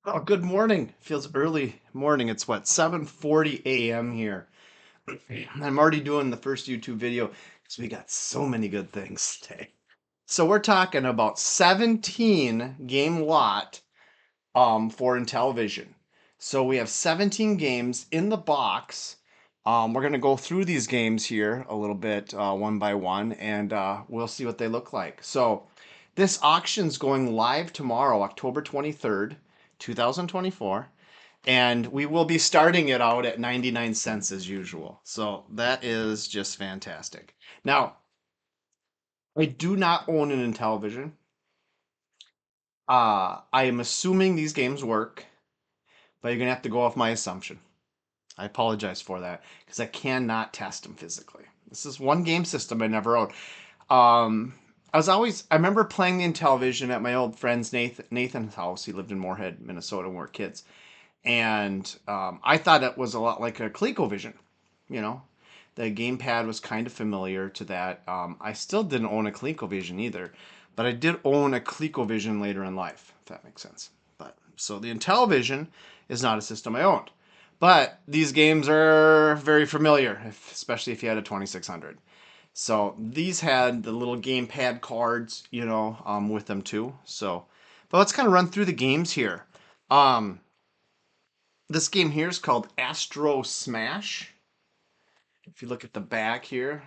Oh, good morning. Feels early morning. It's what, 7:40 a.m. here. I'm already doing the first YouTube video because we got so many good things today. So we're talking about 17 game lot for Intellivision. So we have 17 games in the box. We're going to go through these games here a little bit one by one, and we'll see what they look like. So this auction's going live tomorrow, October 23rd, 2024. And we will be starting it out at 99 cents as usual. So that is just fantastic. Now, I do not own an Intellivision. I am assuming these games work, but you're going to have to go off my assumption. I apologize for that because I cannot test them physically. This is one game system I never owned. I remember playing the Intellivision at my old friend's Nathan's house. He lived in Moorhead, Minnesota when we were kids. And I thought it was a lot like a ColecoVision. You know, the gamepad was kind of familiar to that. I still didn't own a ColecoVision either, but I did own a ColecoVision later in life, if that makes sense. But so the Intellivision is not a system I owned, but these games are very familiar, especially if you had a 2600. So these had the little gamepad cards, with them too. So, but let's kind of run through the games here. Um, this game here is called Astro Smash. If you look at the back here,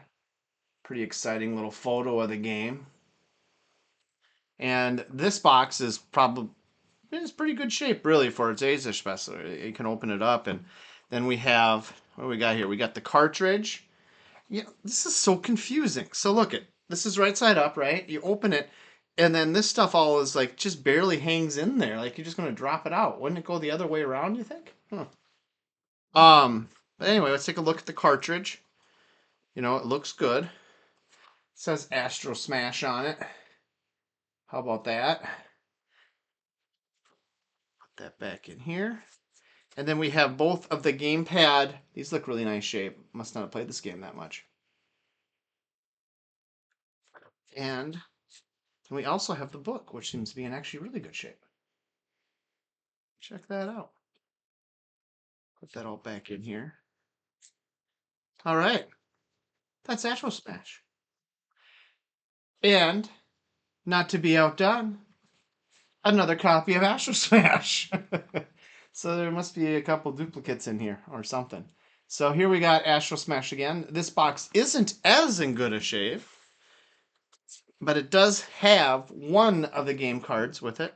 pretty exciting little photo of the game. And this box is probably it's pretty good shape really for its age, especially. You can open it up, and then we have what do we got here? We got the cartridge. Yeah, this is so confusing. So look it. This is right side up, right? You open it, and then this stuff all is like just barely hangs in there. Like you're just gonna drop it out. Wouldn't it go the other way around, you think? Huh. But anyway, let's take a look at the cartridge. It looks good. It says Astro Smash on it. How about that? Put that back in here. And then we have both of the gamepad. These look really nice shape. Must not have played this game that much. And we also have the book, which seems to be in actually really good shape. Check that out. Put that all back in here. All right. That's Astro Smash. And, not to be outdone, another copy of Astro Smash. So there must be a couple duplicates in here or something. So here we got Astro Smash again. This box isn't as in good a shape, but it does have one of the game cards with it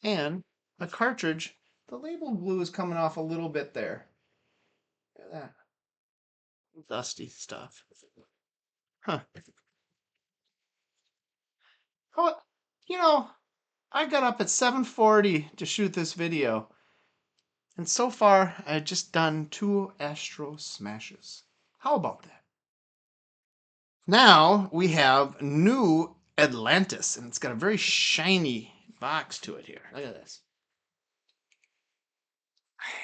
and a cartridge. The label glue is coming off a little bit there. Look at that. Dusty stuff. Huh. Oh, you know, I got up at 7:40 to shoot this video, and so far I've just done 2 Astro Smashes. How about that? Now we have New Atlantis, and it's got a very shiny box to it here. Look at this.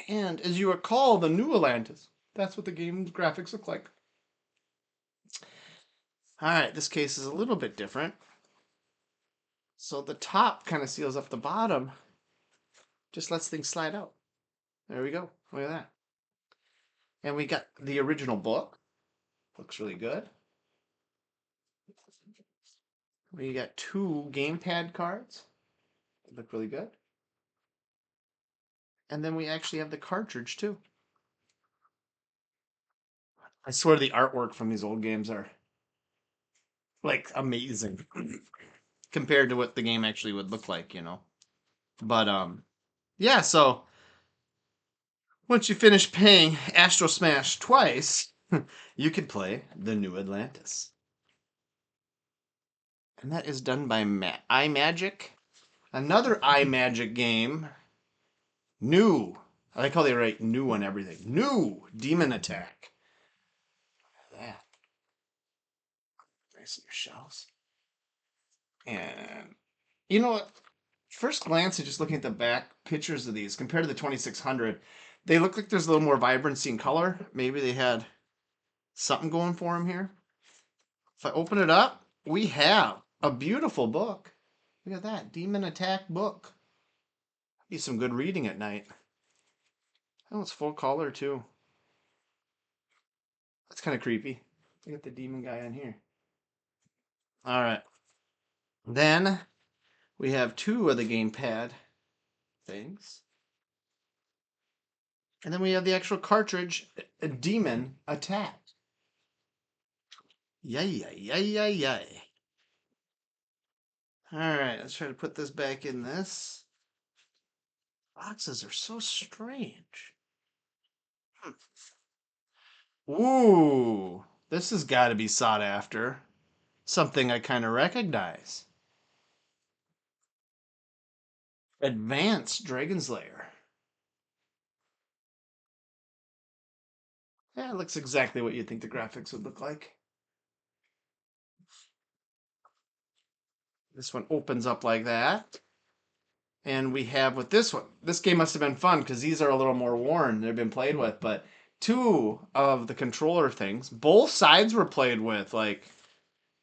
And as you recall, the New Atlantis, that's what the game's graphics look like. All right, this case is a little bit different. So the top kind of seals up the bottom, just lets things slide out. There we go. Look at that. And we got the original book. Looks really good. We got 2 gamepad cards. Look really good. And then we actually have the cartridge too. I swear the artwork from these old games are like amazing compared to what the game actually would look like. But yeah, so once you finish paying Astro Smash twice, you can play the New Atlantis. And that is done by iMagic. Another iMagic game. New. I like how they write new on everything. New Demon Attack. Look at that. Nice in your shelves. And you know what? First glance at just looking at the back pictures of these compared to the 2600, they look like there's a little more vibrancy in color. Maybe they had something going for them here. If I open it up, we have a beautiful book. Look at that Demon Attack book. Be some good reading at night. Oh, it's full color too. That's kind of creepy. Look at the demon guy on here. All right. Then we have two of the gamepad things. And then we have the actual cartridge, a demon attack. Yay, yay, yay, yay, yay. All right, let's try to put this back in this. Boxes are so strange. Ooh, this has got to be sought after. Something I kind of recognize. Advanced Dragon's Lair. Yeah, it looks exactly what you'd think the graphics would look like. This one opens up like that. And we have with this one, this game must have been fun because these are a little more worn. They've been played with, but two of the controller things, both sides were played with. Like,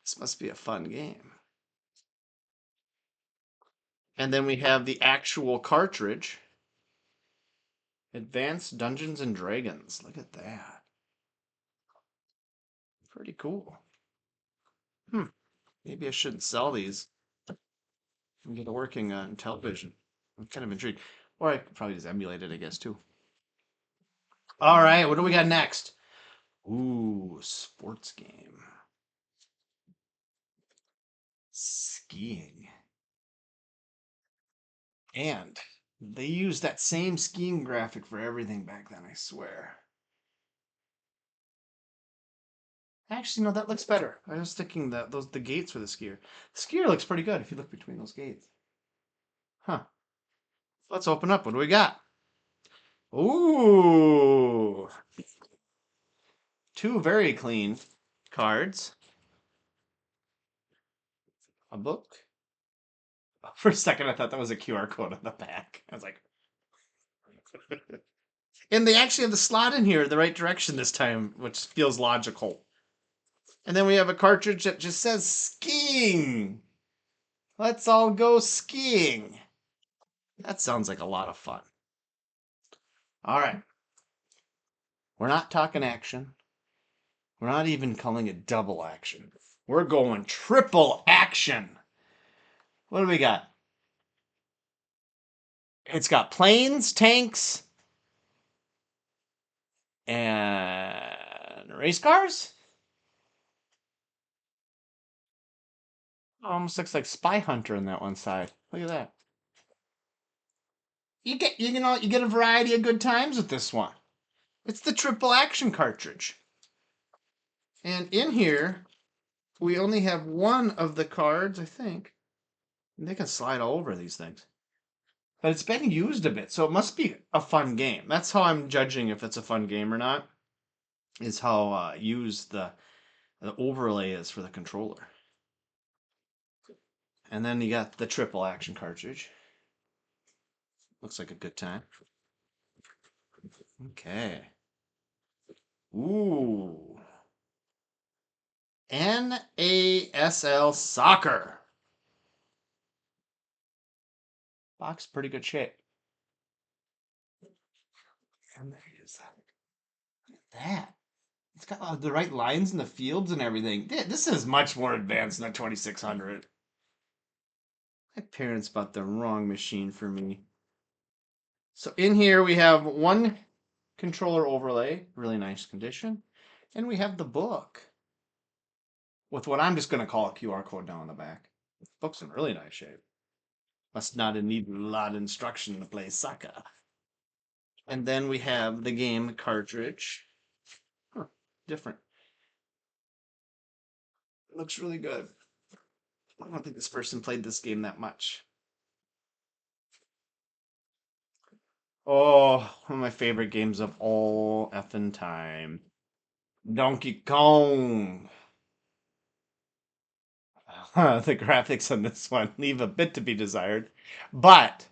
this must be a fun game. And then we have the actual cartridge. Advanced Dungeons and Dragons. Look at that. Pretty cool. Hmm. Maybe I shouldn't sell these and get it working on television. I'm kind of intrigued. Or I could probably just emulate it, I guess, too. All right, what do we got next? Ooh, sports game. Skiing. And they used that same skiing graphic for everything back then, I swear. Actually, no, that looks better. I was thinking that the gates for the skier. The skier looks pretty good if you look between those gates. Huh. Let's open up. What do we got? Ooh, two very clean cards. A book. For a second, I thought that was a QR code on the back. I was like, and they actually have the slot in here the right direction this time, which feels logical. And then we have a cartridge that just says skiing. Let's all go skiing. That sounds like a lot of fun. All right. We're not talking action. We're not even calling it double action. We're going triple action. What do we got? It's got planes, tanks, and race cars. Almost looks like Spy Hunter on that one side. Look at that. You get a variety of good times with this one. It's the triple action cartridge. And in here, we only have one of the cards, I think. And they can slide all over these things. But it's been used a bit, so it must be a fun game. That's how I'm judging if it's a fun game or not, is how used the overlay is for the controller. And then you got the triple action cartridge. Looks like a good time. Okay. Ooh. NASL Soccer. Box pretty good shape. And there it is. Look at that. It's got the right lines in the fields and everything. This is much more advanced than the 2600. My parents bought the wrong machine for me. So in here we have one controller overlay, really nice condition. And we have the book with what I'm just going to call a QR code down the back. The book's in really nice shape. Must not have needed a lot of instruction to play soccer. And then we have the game cartridge. Huh, different. It looks really good. I don't think this person played this game that much. Oh, one of my favorite games of all effing time. Donkey Kong. The graphics on this one leave a bit to be desired, but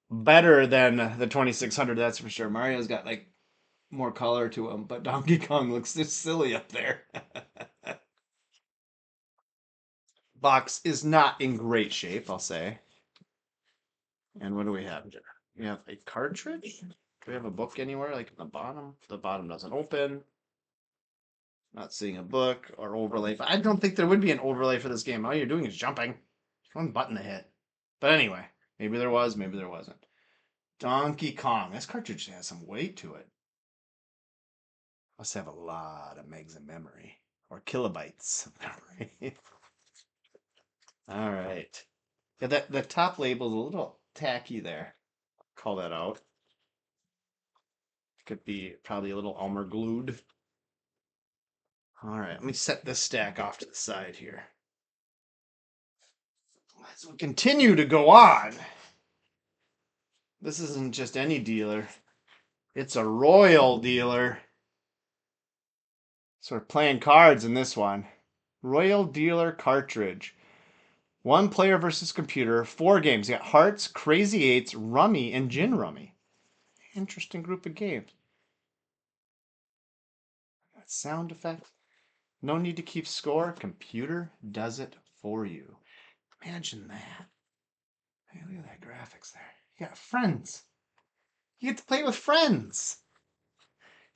better than the 2600, that's for sure. Mario's got like more color to him, but Donkey Kong looks just silly up there. Box is not in great shape, I'll say. And what do we have here? We have a cartridge. Do we have a book anywhere? Like in the bottom? The bottom doesn't open. Not seeing a book or overlay. But I don't think there would be an overlay for this game. All you're doing is jumping. One button to hit. But anyway, maybe there was, maybe there wasn't. Donkey Kong. This cartridge has some weight to it. Must have a lot of megs of memory. Or kilobytes of memory. All right. Yeah, the top label's a little tacky there. Call that out. Could be probably a little Elmer glued. All right, let me set this stack off to the side here. As we continue to go on, this isn't just any dealer. It's a royal dealer. So we're playing cards in this one. Royal Dealer cartridge. One player versus computer. 4 games. You got Hearts, Crazy Eights, Rummy, and Gin Rummy. Interesting group of games. Got sound effect. No need to keep score. Computer does it for you. Imagine that. Hey, look at that graphics there. You got friends. You get to play with friends.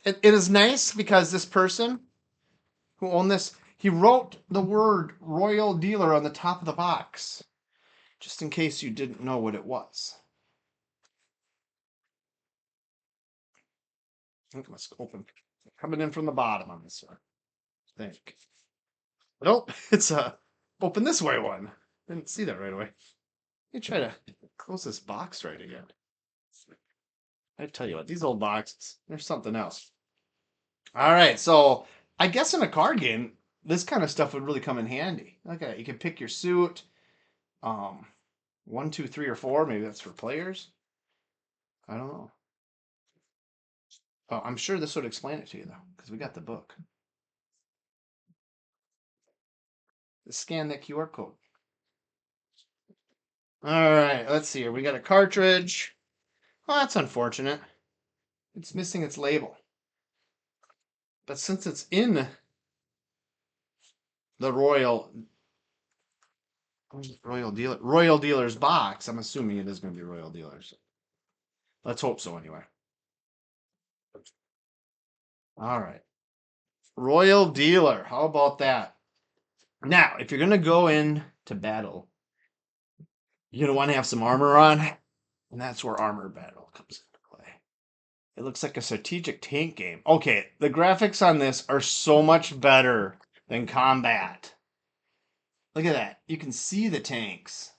It is nice because this person who owned this, he wrote the word Royal Dealer on the top of the box, just in case you didn't know what it was. I think it must open. Coming in from the bottom on this one. I think. Nope, it's a open this way one. Didn't see that right away. Let me try to close this box right again. I tell you what, these old boxes, there's something else. All right, so I guess in a card game, this kind of stuff would really come in handy. Look at it. You can pick your suit. Um, 1, 2, 3, or 4. Maybe that's for players. I don't know. Oh, I'm sure this would explain it to you though, because we got the book. Let's scan that QR code. All right, let's see here. We got a cartridge. Oh, that's unfortunate. It's missing its label. But since it's in the Royal Dealer's box, I'm assuming it is going to be Royal Dealers. Let's hope so anyway. All right. Royal Dealer. How about that? Now, if you're going to go in to battle, you're going to want to have some armor on. And that's where armor battle comes into play. It looks like a strategic tank game. Okay, the graphics on this are so much better than combat. Look at that. You can see the tanks.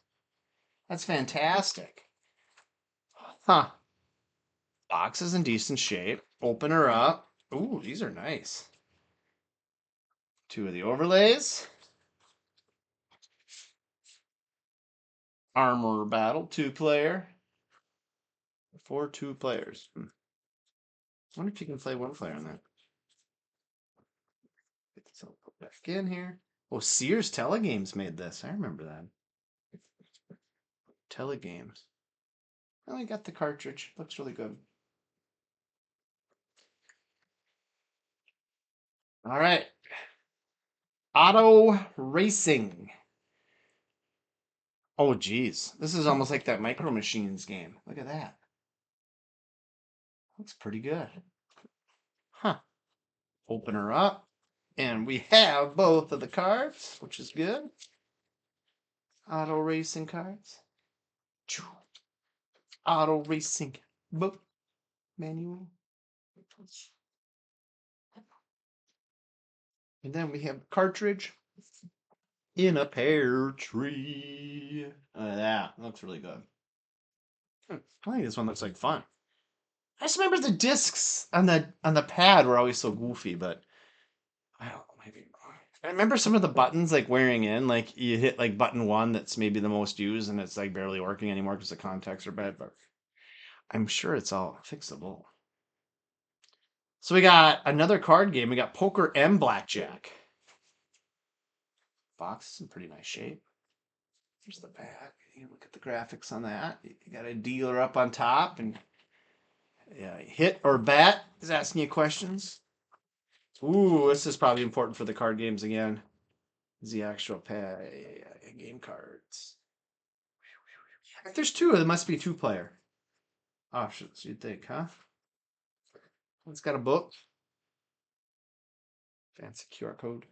That's fantastic. Huh. Box is in decent shape. Open her up. Ooh, these are nice. 2 of the overlays. Armor battle, 2-player. 4 2 players. I wonder if you can play 1 player on that. So put back in here. Oh, Sears Telegames made this. I remember that. Telegames. Oh, I got the cartridge. Looks really good. All right. Auto Racing. Oh, geez. This is almost like that Micro Machines game. Look at that. Looks pretty good. Huh. Open her up. And we have both of the cards, which is good. Auto Racing cards. Auto Racing book manual. And then we have cartridge in a pear tree. That looks really good. I think this one looks like fun. I just remember the discs on the pad were always so goofy, but I don't know, maybe I remember some of the buttons like wearing in, like you hit like button 1 that's maybe the most used and it's like barely working anymore because the contacts are bad, but I'm sure it's all fixable. So we got another card game. We got poker and blackjack. Box is in pretty nice shape. Here's the back. You look at the graphics on that. You got a dealer up on top, and yeah, hit or bat is asking you questions. Ooh, this is probably important for the card games again. Is the actual game cards. If there's two, it must be two-player options, you'd think, huh? It's got a book. Fancy QR code.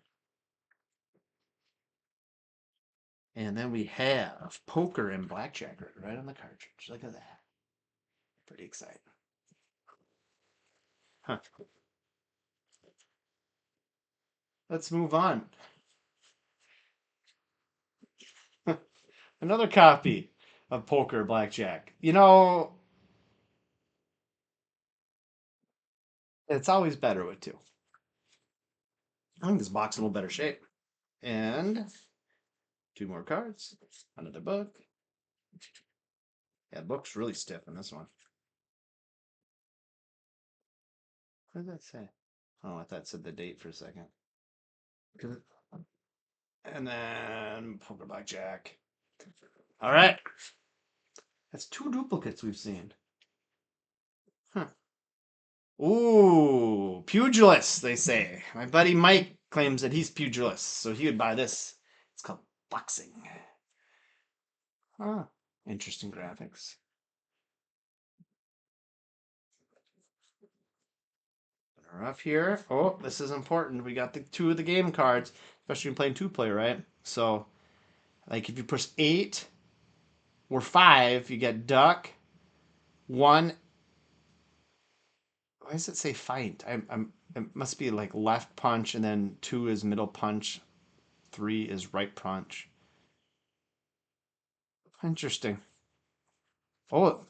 And then we have poker and blackjack right on the cartridge. Look at that. Pretty exciting. Huh. Let's move on. Another copy of poker blackjack. You know, it's always better with two. I think this box is in a little better shape. And two more cards. Another book. Yeah, the book's really stiff in this one. What did that say? Oh, I thought it said the date for a second. And then poker blackjack. All right. That's two duplicates we've seen. Huh. Ooh, pugilist, they say. My buddy Mike claims that he's pugilist, so he would buy this. It's called boxing. Huh. Interesting graphics. We're up here. Oh, this is important. We got the two of the game cards, especially when playing two-player, right? So, like if you push 8 or 5, you get duck. 1. Why does it say fight? It must be like left punch, and then 2 is middle punch, 3 is right punch. Interesting. Oh,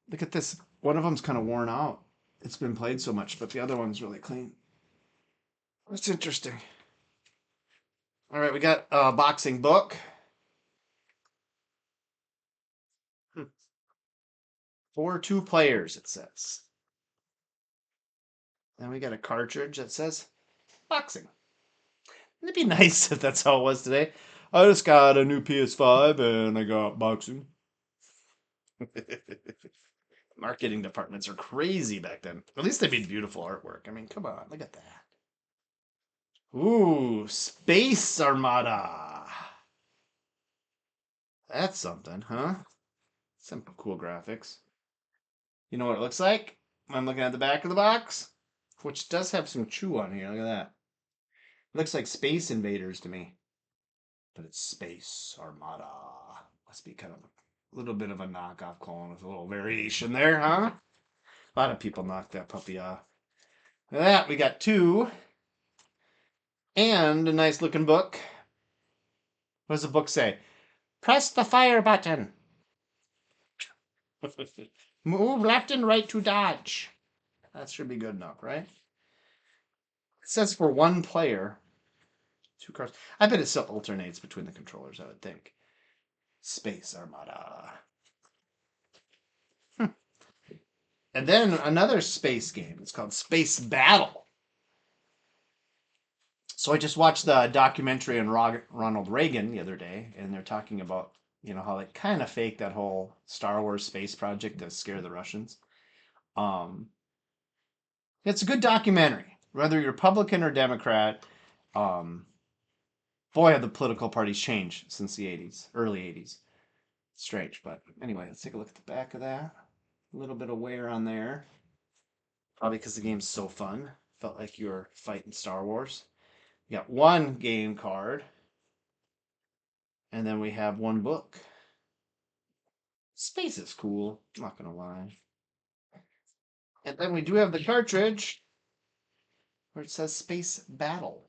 look at this. One of them's kind of worn out. It's been played so much, but the other one's really clean. That's interesting. All right, we got a boxing book. For 2 players, it says. Then we got a cartridge that says boxing. It'd be nice if that's how it was today. I just got a new PS5 and I got boxing. Marketing departments are crazy back then. At least they made beautiful artwork. I mean, come on, look at that. Ooh, Space Armada. That's something, huh? Some cool graphics. You know what it looks like? I'm looking at the back of the box, which does have some chew on here. Look at that. It looks like Space Invaders to me. But it's Space Armada. Must be kind of a little bit of a knockoff clone with a little variation there, huh? A lot of people knocked that puppy off. Look at that. We got 2. And a nice looking book. What does the book say? Press the fire button. Move left and right to dodge. That should be good enough, right? It says for 1 player. 2 cards. I bet it still alternates between the controllers, I would think. Space Armada. And then another space game. It's called Space Battle. So I just watched the documentary on Ronald Reagan the other day, and they're talking about, how they kind of faked that whole Star Wars space project to scare the Russians. Um, it's a good documentary, whether you're Republican or Democrat. Boy, have the political parties changed since the 80s, early 80s. Strange, but anyway, let's take a look at the back of that. A little bit of wear on there. Probably because the game's so fun. Felt like you were fighting Star Wars. You got 1 game card. And then we have 1 book. Space is cool, not gonna lie. And then we do have the cartridge where it says Space Battle.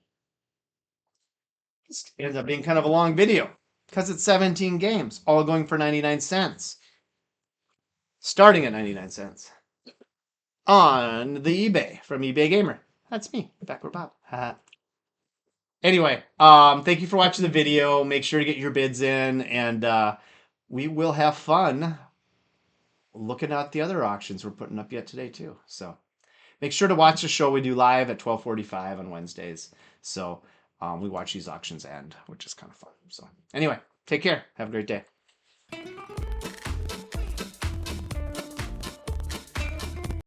This ends up being kind of a long video because it's 17 games, all going for 99 cents. Starting at 99 cents. On the eBay from eBay Gamer. That's me, Backward Bob. Anyway, thank you for watching the video. Make sure to get your bids in, and we will have fun looking at the other auctions we're putting up yet today too. So make sure to watch the show we do live at 12:45 on Wednesdays. So we watch these auctions end, which is kind of fun. So anyway, take care. Have a great day.